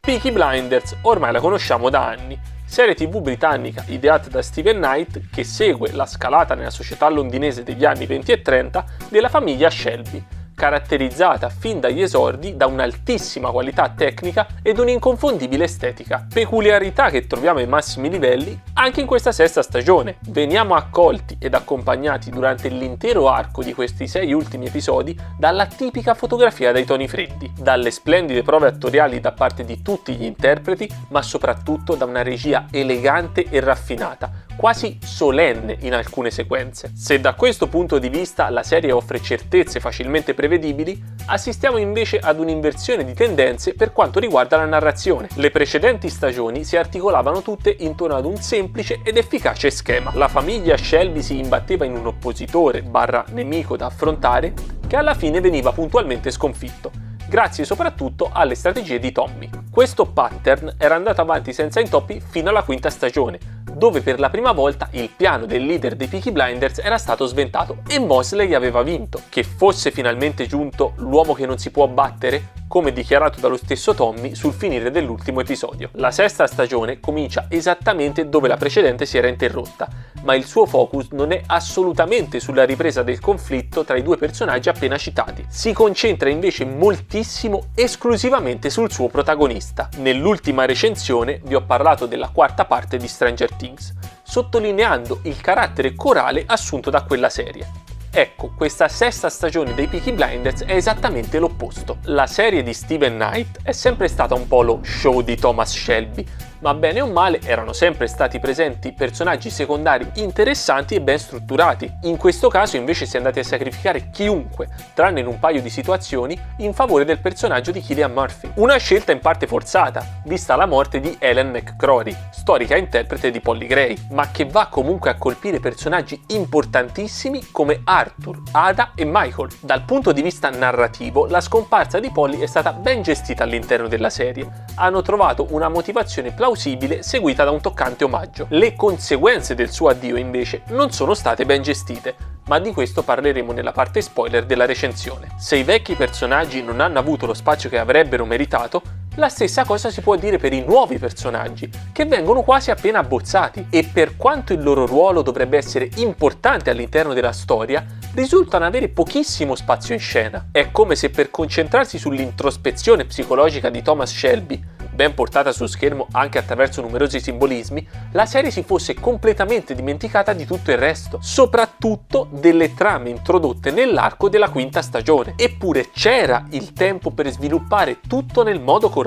Peaky Blinders ormai la conosciamo da anni, serie TV britannica ideata da Steven Knight che segue la scalata nella società londinese degli anni 20 e 30 della famiglia Shelby, caratterizzata fin dagli esordi da un'altissima qualità tecnica ed un'inconfondibile estetica, peculiarità che troviamo ai massimi livelli anche in questa sesta stagione. Veniamo accolti ed accompagnati durante l'intero arco di questi 6 ultimi episodi dalla tipica fotografia dai toni freddi, dalle splendide prove attoriali da parte di tutti gli interpreti, ma soprattutto da una regia elegante e raffinata, quasi solenne in alcune sequenze. Se da questo punto di vista la serie offre certezze facilmente prevedibili, assistiamo invece ad un'inversione di tendenze per quanto riguarda la narrazione. Le precedenti stagioni si articolavano tutte intorno ad un semplice ed efficace schema. La famiglia Shelby si imbatteva in un oppositore / nemico da affrontare che alla fine veniva puntualmente sconfitto, grazie soprattutto alle strategie di Tommy. Questo pattern era andato avanti senza intoppi fino alla quinta stagione, dove per la prima volta il piano del leader dei Peaky Blinders era stato sventato e Mosley aveva vinto. Che fosse finalmente giunto l'uomo che non si può battere, come dichiarato dallo stesso Tommy sul finire dell'ultimo episodio. La sesta stagione comincia esattamente dove la precedente si era interrotta, ma il suo focus non è assolutamente sulla ripresa del conflitto tra i due personaggi appena citati. Si concentra invece moltissimo esclusivamente sul suo protagonista. Nell'ultima recensione vi ho parlato della quarta parte di Stranger Things, sottolineando il carattere corale assunto da quella serie. Ecco, questa sesta stagione dei Peaky Blinders è esattamente l'opposto. La serie di Steven Knight è sempre stata un po' lo show di Thomas Shelby, ma bene o male erano sempre stati presenti personaggi secondari interessanti e ben strutturati. In questo caso invece si è andati a sacrificare chiunque, tranne in un paio di situazioni, in favore del personaggio di Cillian Murphy. Una scelta in parte forzata, vista la morte di Helen McCrory, storica interprete di Polly Gray, ma che va comunque a colpire personaggi importantissimi come Arthur, Ada e Michael. Dal punto di vista narrativo, la scomparsa di Polly è stata ben gestita all'interno della serie. Hanno trovato una motivazione plausibile seguita da un toccante omaggio. Le conseguenze del suo addio invece non sono state ben gestite, ma di questo parleremo nella parte spoiler della recensione. Se i vecchi personaggi non hanno avuto lo spazio che avrebbero meritato, la stessa cosa si può dire per i nuovi personaggi, che vengono quasi appena abbozzati e per quanto il loro ruolo dovrebbe essere importante all'interno della storia, risultano avere pochissimo spazio in scena. È come se per concentrarsi sull'introspezione psicologica di Thomas Shelby, ben portata su schermo anche attraverso numerosi simbolismi, la serie si fosse completamente dimenticata di tutto il resto, soprattutto delle trame introdotte nell'arco della quinta stagione. Eppure c'era il tempo per sviluppare tutto nel modo corretto.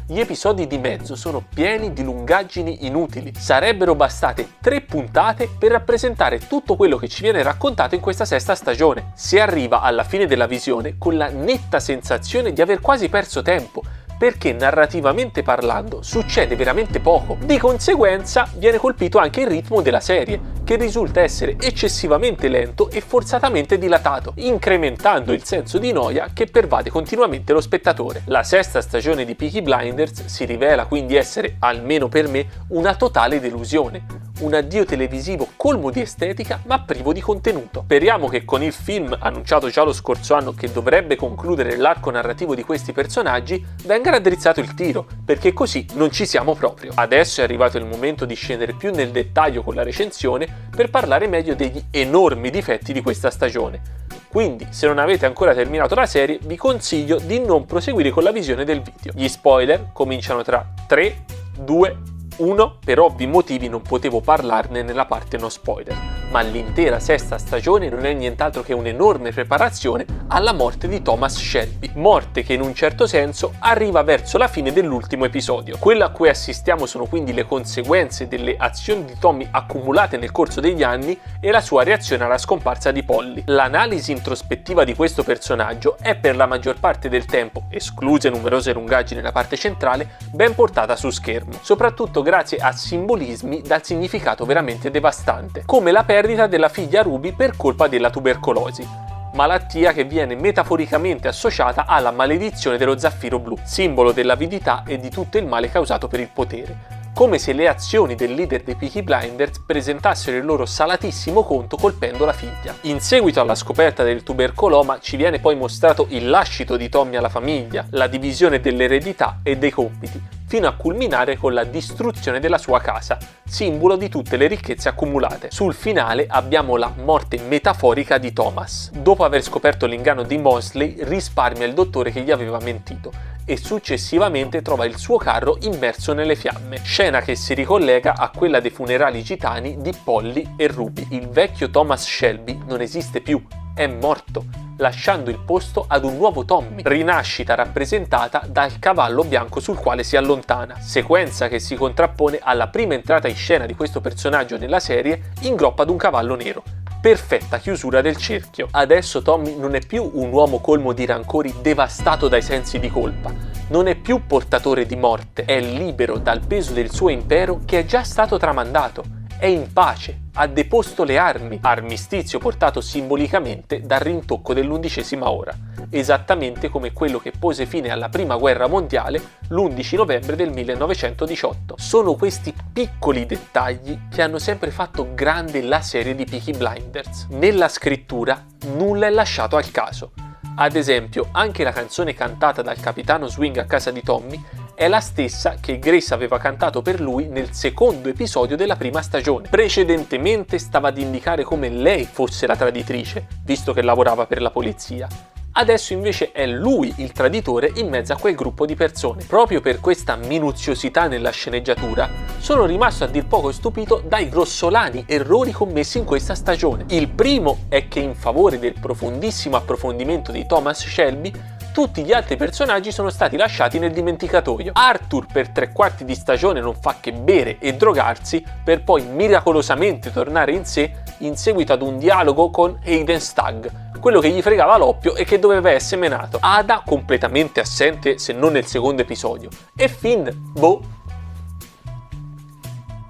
Gli episodi di mezzo sono pieni di lungaggini inutili. Sarebbero bastate 3 puntate per rappresentare tutto quello che ci viene raccontato in questa sesta stagione. Si arriva alla fine della visione con la netta sensazione di aver quasi perso tempo, perché narrativamente parlando succede veramente poco. Di conseguenza viene colpito anche il ritmo della serie, che risulta essere eccessivamente lento e forzatamente dilatato, incrementando il senso di noia che pervade continuamente lo spettatore. La sesta stagione di Peaky Blinders si rivela quindi essere, almeno per me, una totale delusione. Un addio televisivo colmo di estetica ma privo di contenuto. Speriamo che con il film, annunciato già lo scorso anno che dovrebbe concludere l'arco narrativo di questi personaggi, venga raddrizzato il tiro, perché così non ci siamo proprio. Adesso è arrivato il momento di scendere più nel dettaglio con la recensione per parlare meglio degli enormi difetti di questa stagione. Quindi, se non avete ancora terminato la serie, vi consiglio di non proseguire con la visione del video. Gli spoiler cominciano tra 3, 2, 1, per ovvi motivi non potevo parlarne nella parte no spoiler, ma l'intera sesta stagione non è nient'altro che un'enorme preparazione alla morte di Thomas Shelby, morte che in un certo senso arriva verso la fine dell'ultimo episodio. Quello a cui assistiamo sono quindi le conseguenze delle azioni di Tommy accumulate nel corso degli anni e la sua reazione alla scomparsa di Polly. L'analisi introspettiva di questo personaggio è per la maggior parte del tempo, escluse numerose lungaggini nella parte centrale, ben portata su schermo, soprattutto grazie a simbolismi dal significato veramente devastante, come la perdita della figlia Ruby per colpa della tubercolosi, malattia che viene metaforicamente associata alla maledizione dello zaffiro blu, simbolo dell'avidità e di tutto il male causato per il potere. come se le azioni del leader dei Peaky Blinders presentassero il loro salatissimo conto colpendo la figlia. In seguito alla scoperta del tubercoloma ci viene poi mostrato il lascito di Tommy alla famiglia, la divisione dell'eredità e dei compiti, fino a culminare con la distruzione della sua casa, simbolo di tutte le ricchezze accumulate. Sul finale abbiamo la morte metaforica di Thomas. Dopo aver scoperto l'inganno di Mosley, risparmia il dottore che gli aveva mentito e successivamente trova il suo carro immerso nelle fiamme, scena che si ricollega a quella dei funerali gitani di Polly e Ruby. Il vecchio Thomas Shelby non esiste più, è morto, lasciando il posto ad un nuovo Tommy, rinascita rappresentata dal cavallo bianco sul quale si allontana, sequenza che si contrappone alla prima entrata in scena di questo personaggio nella serie in groppa ad un cavallo nero. Perfetta chiusura del cerchio. Adesso Tommy non è più un uomo colmo di rancori devastato dai sensi di colpa, non è più portatore di morte, è libero dal peso del suo impero che è già stato tramandato, è in pace, ha deposto le armi, armistizio portato simbolicamente dal rintocco dell'11ª ora, esattamente come quello che pose fine alla Prima Guerra Mondiale l'11 novembre del 1918. Sono questi piccoli dettagli che hanno sempre fatto grande la serie di Peaky Blinders. Nella scrittura nulla è lasciato al caso. Ad esempio, anche la canzone cantata dal capitano Swing a casa di Tommy è la stessa che Grace aveva cantato per lui nel secondo episodio della prima stagione. Precedentemente stava ad indicare come lei fosse la traditrice, visto che lavorava per la polizia. Adesso invece è lui il traditore in mezzo a quel gruppo di persone. Proprio per questa minuziosità nella sceneggiatura sono rimasto a dir poco stupito dai grossolani errori commessi in questa stagione. Il primo è che in favore del profondissimo approfondimento di Thomas Shelby tutti gli altri personaggi sono stati lasciati nel dimenticatoio. Arthur per 3/4 di stagione non fa che bere e drogarsi per poi miracolosamente tornare in sé in seguito ad un dialogo con Hayden Stagg, quello che gli fregava l'oppio e che doveva essere menato. Ada completamente assente se non nel secondo episodio. E Finn, boh,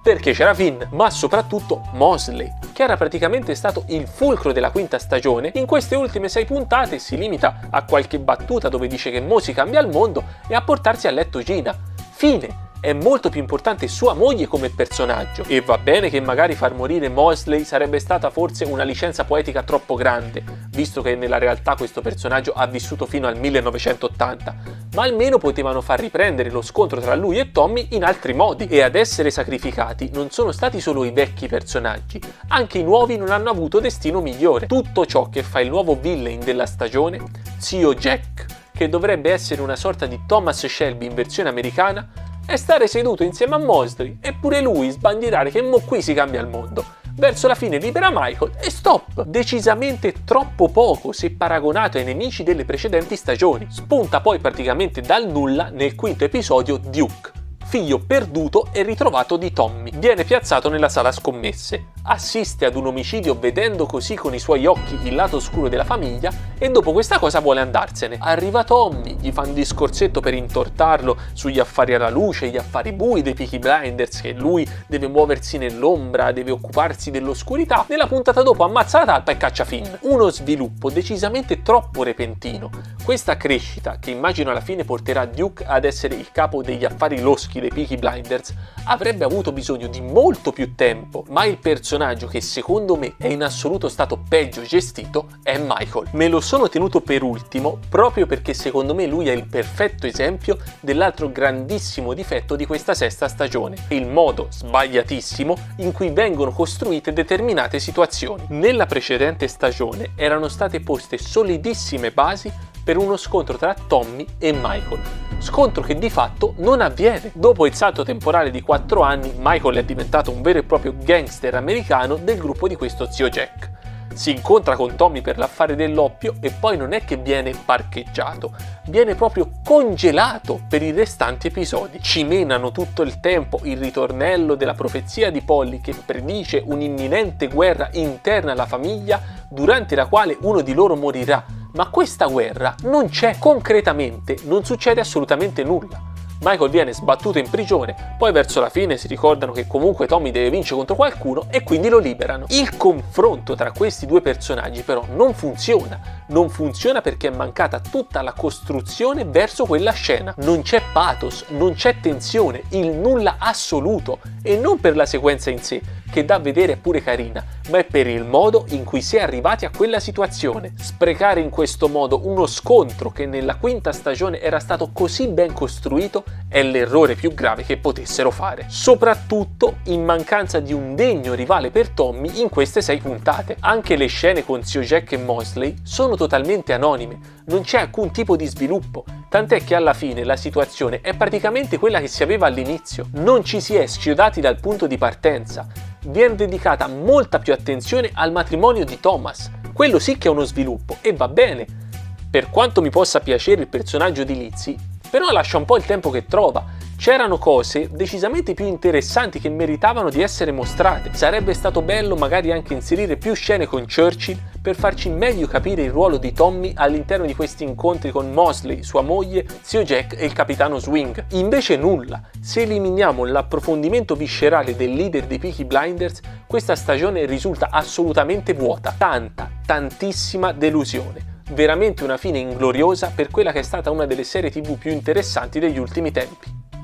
perché c'era Finn, ma soprattutto Mosley, che era praticamente stato il fulcro della quinta stagione. In queste ultime 6 puntate si limita a qualche battuta dove dice che Mo si cambia il mondo e a portarsi a letto Gina. Fine. È molto più importante sua moglie come personaggio, e va bene che magari far morire Mosley sarebbe stata forse una licenza poetica troppo grande, visto che nella realtà questo personaggio ha vissuto fino al 1980, ma almeno potevano far riprendere lo scontro tra lui e Tommy in altri modi. E ad essere sacrificati non sono stati solo i vecchi personaggi, anche i nuovi non hanno avuto destino migliore. Tutto ciò che fa il nuovo villain della stagione, zio Jack, che dovrebbe essere una sorta di Thomas Shelby in versione americana, è stare seduto insieme a Mosley e pure lui sbandierare che mo qui si cambia il mondo. Verso la fine libera Michael e stop! Decisamente troppo poco se paragonato ai nemici delle precedenti stagioni. Spunta poi praticamente dal nulla nel quinto episodio Duke, figlio perduto e ritrovato di Tommy. Viene piazzato nella sala scommesse, assiste ad un omicidio vedendo così con i suoi occhi il lato oscuro della famiglia e dopo questa cosa vuole andarsene. Arriva Tommy, gli fa un discorsetto per intortarlo sugli affari alla luce, gli affari bui dei Peaky Blinders, che lui deve muoversi nell'ombra, deve occuparsi dell'oscurità. Nella puntata dopo ammazza la talpa e caccia Finn. Uno sviluppo decisamente troppo repentino. Questa crescita, che immagino alla fine porterà Duke ad essere il capo degli affari loschi dei Peaky Blinders, avrebbe avuto bisogno di molto più tempo, ma il personaggio che secondo me è in assoluto stato peggio gestito è Michael. Me lo sono tenuto per ultimo proprio perché secondo me lui è il perfetto esempio dell'altro grandissimo difetto di questa sesta stagione, il modo sbagliatissimo in cui vengono costruite determinate situazioni. Nella precedente stagione erano state poste solidissime basi per uno scontro tra Tommy e Michael, scontro che di fatto non avviene. Dopo il salto temporale di 4 anni, Michael è diventato un vero e proprio gangster americano del gruppo di questo zio Jack. Si incontra con Tommy per l'affare dell'oppio e poi non è che viene parcheggiato, viene proprio congelato per i restanti episodi. Ci menano tutto il tempo il ritornello della profezia di Polly che predice un'imminente guerra interna alla famiglia durante la quale uno di loro morirà. Ma questa guerra non c'è, concretamente non succede assolutamente nulla. Michael viene sbattuto in prigione, poi verso la fine si ricordano che comunque Tommy deve vincere contro qualcuno e quindi lo liberano. Il confronto tra questi due personaggi però non funziona perché è mancata tutta la costruzione verso quella scena. Non c'è pathos, non c'è tensione, il nulla assoluto, e non per la sequenza in sé, che da vedere è pure carina, ma è per il modo in cui si è arrivati a quella situazione. Sprecare in questo modo uno scontro che nella quinta stagione era stato così ben costruito è l'errore più grave che potessero fare, soprattutto in mancanza di un degno rivale per Tommy in queste 6 puntate. Anche le scene con zio Jack e Mosley sono totalmente anonime, non c'è alcun tipo di sviluppo, tant'è che alla fine la situazione è praticamente quella che si aveva all'inizio. Non ci si è schiodati dal punto di partenza, viene dedicata molta più attenzione al matrimonio di Thomas, quello sì che è uno sviluppo e va bene. Per quanto mi possa piacere il personaggio di Lizzie, però lascia un po' il tempo che trova. C'erano cose decisamente più interessanti che meritavano di essere mostrate. Sarebbe stato bello magari anche inserire più scene con Churchill per farci meglio capire il ruolo di Tommy all'interno di questi incontri con Mosley, sua moglie, zio Jack e il capitano Swing. Invece nulla. Se eliminiamo l'approfondimento viscerale del leader dei Peaky Blinders, questa stagione risulta assolutamente vuota. Tantissima delusione. Veramente una fine ingloriosa per quella che è stata una delle serie TV più interessanti degli ultimi tempi.